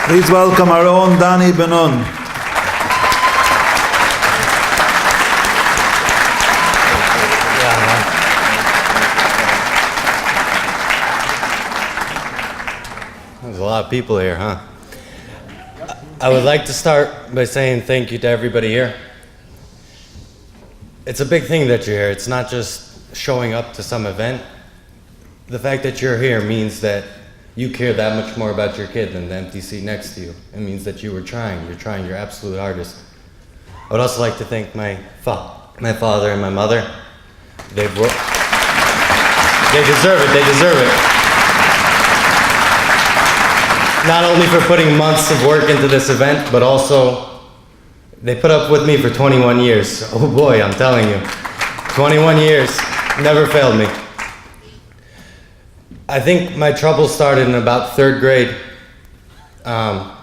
Please welcome our own Danny Benon. There's a lot of people here, huh? I would like to start by saying thank you to everybody here. It's a big thing that you're here. It's not just showing up to some event. The fact that you're here means that you care that much more about your kid than the empty seat next to you. It means that you were trying. You're trying your absolute hardest. I would also like to thank my father and my mother. They deserve it. They deserve it. Not only for putting months of work into this event, but also they put up with me for 21 years. Oh boy, I'm telling you. 21 years, never failed me. I think my trouble started in about third grade. I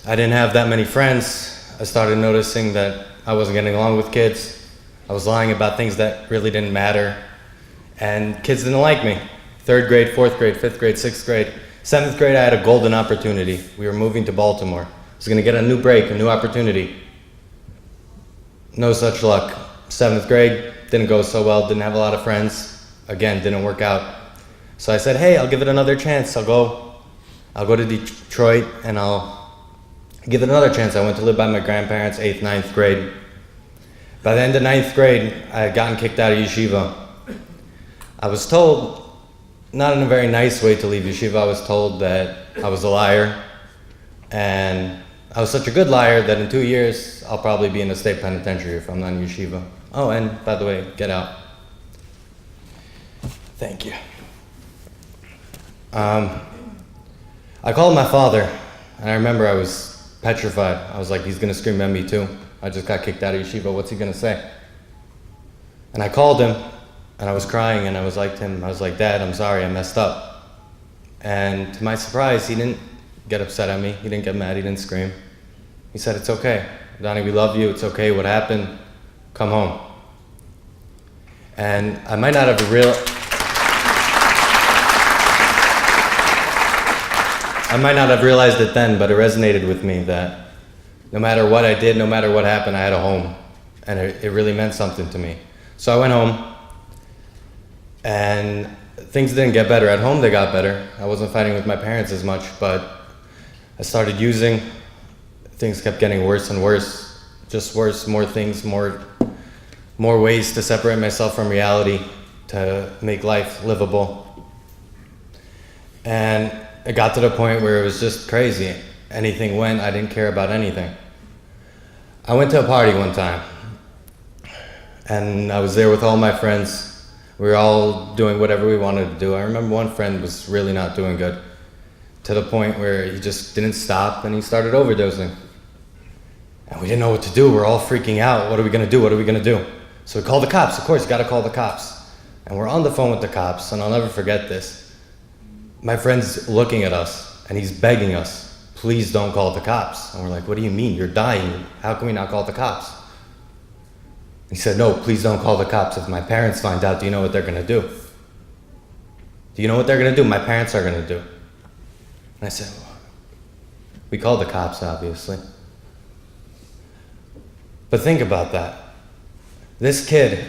didn't have that many friends. I started noticing that I wasn't getting along with kids. I was lying about things that really didn't matter. And kids didn't like me. Third grade, fourth grade, fifth grade, sixth grade. Seventh grade, I had a golden opportunity. We were moving to Baltimore. I was gonna get a new break, a new opportunity. No such luck. Seventh grade, didn't go so well, didn't have a lot of friends. Again, didn't work out. So I said, hey, I'll give it another chance. I'll go to Detroit and I'll give it another chance. I went to live by my grandparents, 8th, 9th grade. By the end of 9th grade, I had gotten kicked out of yeshiva. I was told, not in a very nice way to leave yeshiva, I was told that I was a liar. And I was such a good liar that in 2 years, I'll probably be in a state penitentiary if I'm not in yeshiva. Oh, and by the way, get out. Thank you. I called my father, and I remember I was petrified. I was like, he's gonna scream at me too. I just got kicked out of yeshiva, what's he gonna say? And I called him, and I was crying, and I was like to him, I was like, Dad, I'm sorry, I messed up. And to my surprise, he didn't get upset at me, he didn't get mad, he didn't scream. He said, it's okay, Donnie, we love you, it's okay, what happened, come home. And I might not have realized it then, but it resonated with me that no matter what I did, no matter what happened, I had a home. And it really meant something to me. So I went home, and things didn't get better. At home, they got better. I wasn't fighting with my parents as much, but I started using. Things kept getting worse and worse. Just worse, more things, more ways to separate myself from reality, to make life livable. And it got to the point where it was just crazy. Anything went, I didn't care about anything. I went to a party one time, and I was there with all my friends. We were all doing whatever we wanted to do. I remember one friend was really not doing good, to the point where he just didn't stop and he started overdosing. And we didn't know what to do. We're all freaking out. What are we gonna do? What are we gonna do? So we called the cops. Of course, you gotta call the cops. And we're on the phone with the cops, and I'll never forget this. My friend's looking at us, and he's begging us, please don't call the cops. And we're like, what do you mean? You're dying. How can we not call the cops? He said, no, please don't call the cops. If my parents find out, do you know what they're gonna do? Do you know what they're gonna do? My parents are gonna do. And I said, well, we called the cops, obviously. But think about that. This kid,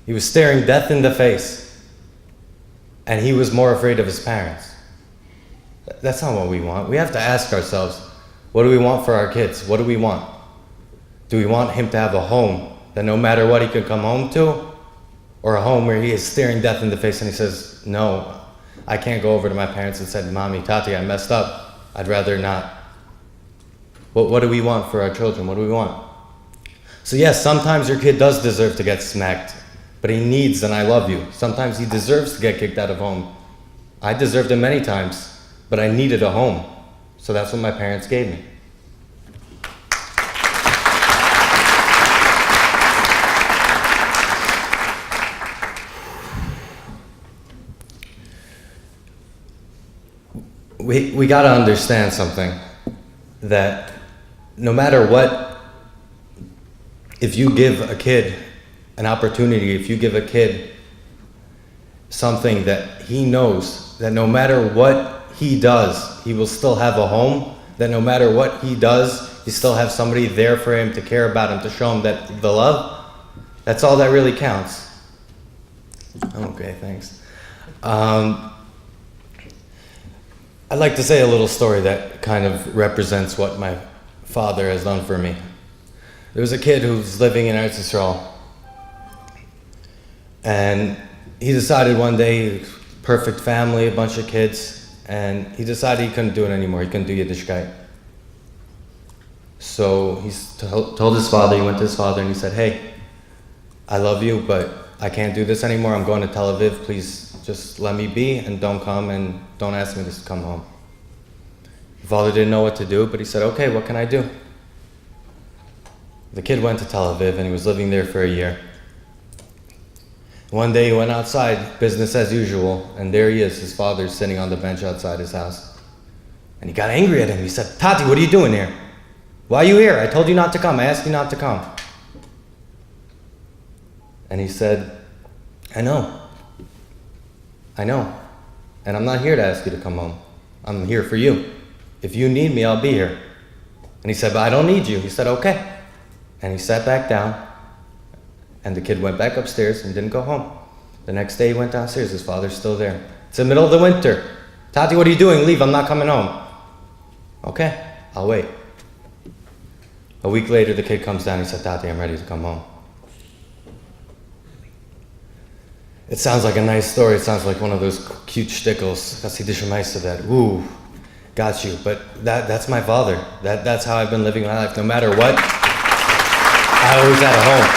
he was staring death in the face, and he was more afraid of his parents. That's not what we want. We have to ask ourselves, what do we want for our kids? What do we want? Do we want him to have a home that no matter what he can come home to? Or a home where he is staring death in the face and he says, no, I can't go over to my parents and say, Mommy, Tati, I messed up. I'd rather not. What do we want for our children? What do we want? So yes, sometimes your kid does deserve to get smacked, but he needs an I love you. Sometimes he deserves to get kicked out of home. I deserved it many times, but I needed a home. So that's what my parents gave me. We gotta understand something, that no matter what, if you give a kid an opportunity, if you give a kid something that he knows that no matter what he does, he will still have a home, that no matter what he does, he still have somebody there for him to care about him, to show him that the love, that's all that really counts. Okay, thanks. I'd like to say a little story that kind of represents what my father has done for me. There was a kid who was living in Eretz Yisrael, and he decided one day, perfect family, a bunch of kids, and he decided he couldn't do it anymore. He couldn't do Yiddishkeit. So he told his father, he went to his father and he said, hey, I love you, but I can't do this anymore. I'm going to Tel Aviv. Please just let me be and don't come and don't ask me to come home. The father didn't know what to do, but he said, okay, what can I do? The kid went to Tel Aviv and he was living there for a year. One day he went outside, business as usual, and there he is, his father's sitting on the bench outside his house. And he got angry at him. He said, Tati, what are you doing here? Why are you here? I told you not to come. I asked you not to come. And he said, I know. And I'm not here to ask you to come home. I'm here for you. If you need me, I'll be here. And he said, but I don't need you. He said, okay. And he sat back down. And the kid went back upstairs and didn't go home. The next day he went downstairs. His father's still there. It's the middle of the winter. Tati, what are you doing? Leave. I'm not coming home. Okay, I'll wait. A week later, the kid comes down. He said, Tati, I'm ready to come home. It sounds like a nice story. It sounds like one of those cute shtickles. Hasidic Meister that, ooh, got you. But that's my father. That's how I've been living my life. No matter what, I always had a home.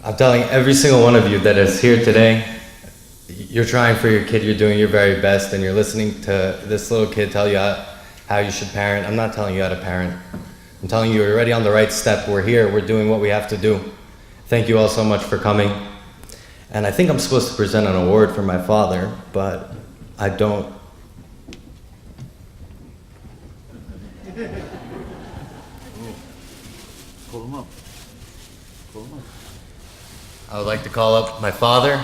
I'm telling every single one of you that is here today, you're trying for your kid, you're doing your very best, and you're listening to this little kid tell you how you should parent. I'm not telling you how to parent. I'm telling you, you're already on the right step. We're here, we're doing what we have to do. Thank you all so much for coming. And I think I'm supposed to present an award for my father, but I don't. Pull him up. I would like to call up my father.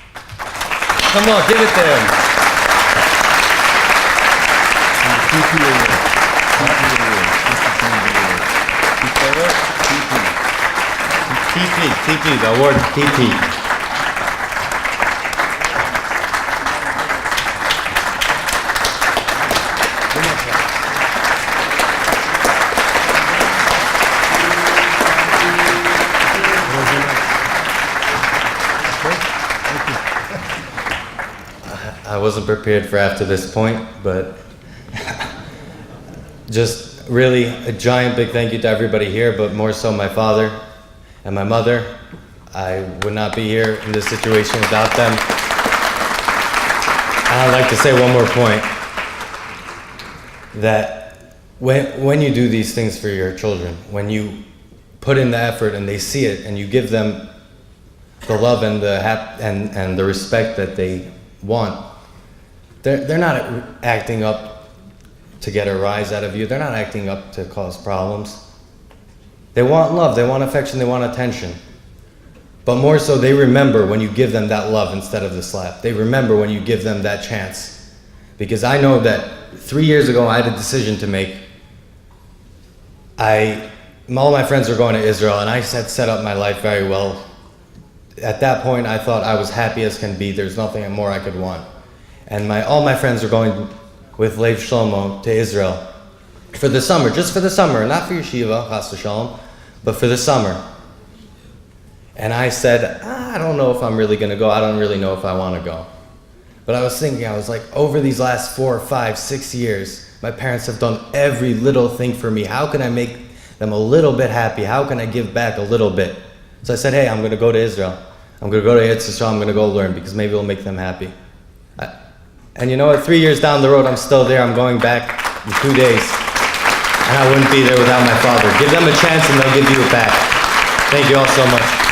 Come on, give it to him. TP, the award TP. I wasn't prepared for after this point, but just really a giant big thank you to everybody here, but more so my father and my mother. I would not be here in this situation without them. And I'd like to say one more point, that when you do these things for your children, when you put in the effort and they see it and you give them the love and the respect that they want, they're not acting up to get a rise out of you. They're not acting up to cause problems. They want love, they want affection, they want attention. But more so, they remember when you give them that love instead of the slap. They remember when you give them that chance. Because I know that 3 years ago, I had a decision to make. All my friends were going to Israel, and I had set up my life very well. At that point, I thought I was happy as can be. There's nothing more I could want. And all my friends were going with Lev Shlomo to Israel for the summer, just for the summer, not for yeshiva, chas v'shalom, but for the summer. And I said, I don't know if I'm really going to go. I don't really know if I want to go. But I was thinking, I was like, over these last 4, 5, 6 years, my parents have done every little thing for me. How can I make them a little bit happy? How can I give back a little bit? So I said, hey, I'm going to go to Israel. I'm going to go to Eretz Yisrael. I'm going to go learn because maybe it'll make them happy. And you know what? 3 years down the road, I'm still there. I'm going back in 2 days. And I wouldn't be there without my father. Give them a chance and they'll give you it back. Thank you all so much.